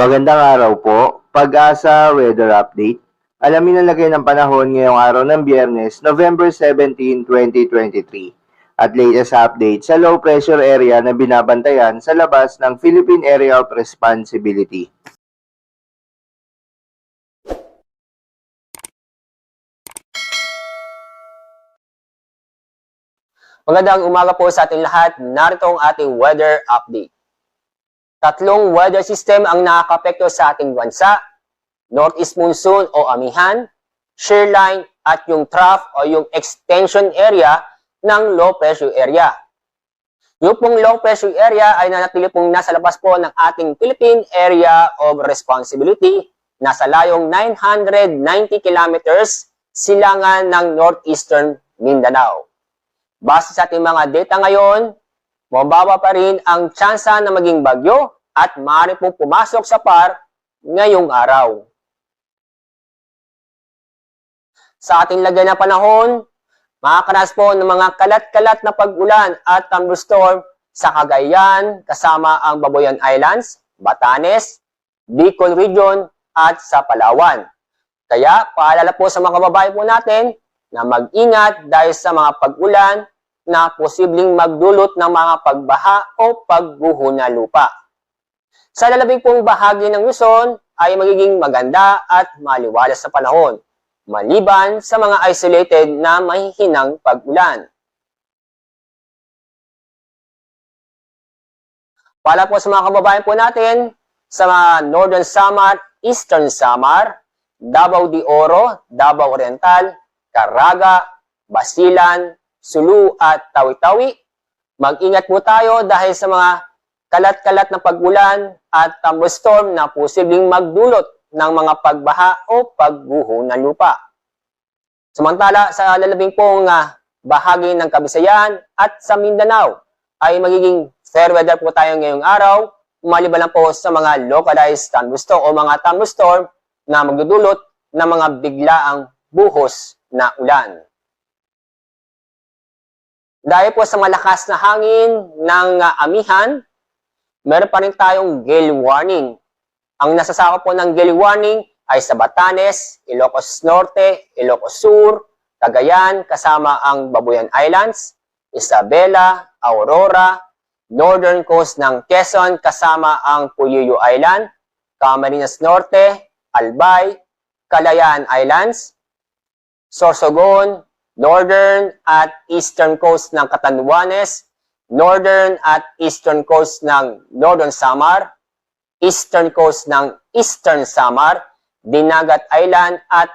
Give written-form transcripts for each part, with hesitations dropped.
Magandang araw po. Pag-asa Weather Update. Alamin ang lagay ng panahon ngayong araw ng Biyernes, November 17, 2023. At latest update sa low pressure area na binabantayan sa labas ng Philippine Area of Responsibility. Magandang umaga po sa ating lahat. Narito ang ating weather update. Tatlong weather system ang nakakapekto sa ating bansa: Northeast Monsoon o amihan, shear line, at yung trough o yung extension area ng low pressure area. Yung pong low pressure area ay nanatili pong nasa labas po ng ating Philippine Area of Responsibility, nasa layong 990 kilometers silangan ng northeastern Mindanao. Base sa ating mga data ngayon, mababa pa rin ang tsansa na maging bagyo at maaari pong pumasok sa PAR ngayong araw. Sa ating lagay na panahon, makakaranas po ng mga kalat-kalat na pag-ulan at thunderstorm sa Cagayan kasama ang Babuyan Islands, Batanes, Bicol Region at sa Palawan. Kaya paalala po sa mga kababayan po natin na mag-ingat dahil sa mga pag-ulan na posibleng magdulot ng mga pagbaha o pagguho na lupa. Sa lalabing pong bahagi ng Luzon ay magiging maganda at maliwalas sa panahon, maliban sa mga isolated na mahihinang pag-ulan. Para po sa mga kababayan po natin sa mga Northern Samar, Eastern Samar, Davao de Oro, Davao Oriental, Caraga, Basilan, Sulu at Tawi-Tawi, mag-ingat po tayo dahil sa mga kalat-kalat na pag-ulan at thunderstorm na posibleng magdulot ng mga pagbaha o pagguho ng lupa. Samantala, sa lalabing pong bahagi ng Kabisayan at sa Mindanao ay magiging fair weather po tayo ngayong araw, maliban lang po sa mga localized thunderstorm o mga thunderstorm na magdudulot ng mga biglaang buhos na ulan. Dahil po sa malakas na hangin ng amihan, meron pa rin tayong gale warning. Ang nasasakop po ng gale warning ay sa Batanes, Ilocos Norte, Ilocos Sur, Cagayan, kasama ang Babuyan Islands, Isabela, Aurora, Northern Coast ng Quezon, kasama ang Puyuyo Island, Camarines Norte, Albay, Calayan Islands, Sorsogon, Northern at Eastern Coast ng Catanduanes, Northern at Eastern Coast ng Northern Samar, Eastern Coast ng Eastern Samar, Dinagat Island at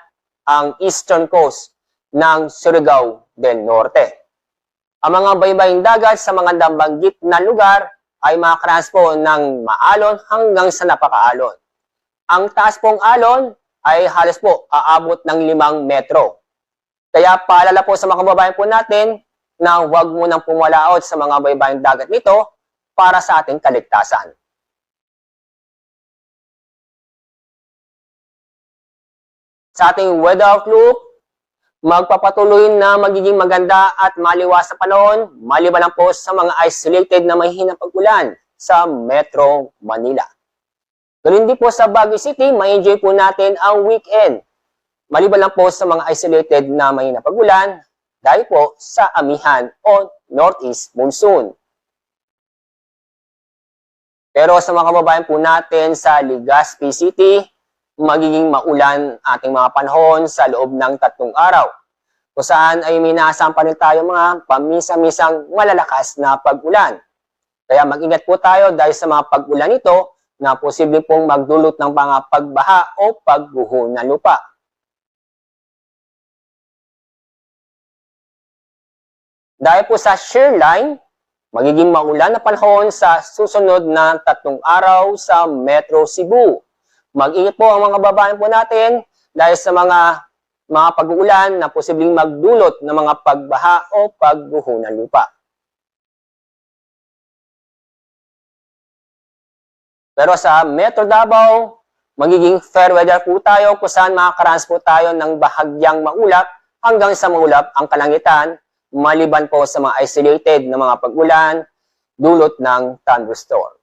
ang Eastern Coast ng Surigao del Norte. Ang mga baybaying dagat sa mga nabanggit na lugar ay makakaranas po ng maalon hanggang sa napakaalon. Ang taas pong alon ay halos po aabot ng 5 metro. Kaya paalala po sa mga kababayan po natin na huwag munang pumalaot sa mga baybaying dagat nito para sa ating kaligtasan. Sa ating weather outlook, magpapatuloy na magiging maganda at maliwas sa panahon, maliban lang po sa mga isolated na mahihinang pag-ulan sa Metro Manila. Ganun din po sa Baguio City, ma-enjoy po natin ang weekend. Maliban lang po sa mga isolated na mahina pag-ulan dahil po sa amihan o Northeast Monsoon. Pero sa mga kababayan po natin sa Legazpi City, magiging maulan ating mga panahon sa loob ng 3 araw. Kung saan ay minasam pa rin tayo mga pamisa-misang malalakas na pag-ulan. Kaya mag-ingat po tayo dahil sa mga pag-ulan ito na posible pong magdulot ng mga pagbaha o pagguho ng lupa. Dahil po sa shear line, magiging maulan na panahon sa susunod na 3 araw sa Metro Cebu. Mag-ingat po ang mga kababayan po natin dahil sa mga pag-uulan na posibleng magdulot ng mga pagbaha o pagguho ng lupa. Pero sa Metro Davao, magiging fair weather po tayo kung saan makakaranas po tayo ng bahagyang maulap hanggang sa maulap ang kalangitan, maliban po sa mga isolated na mga pag-ulan dulot ng thunderstorm.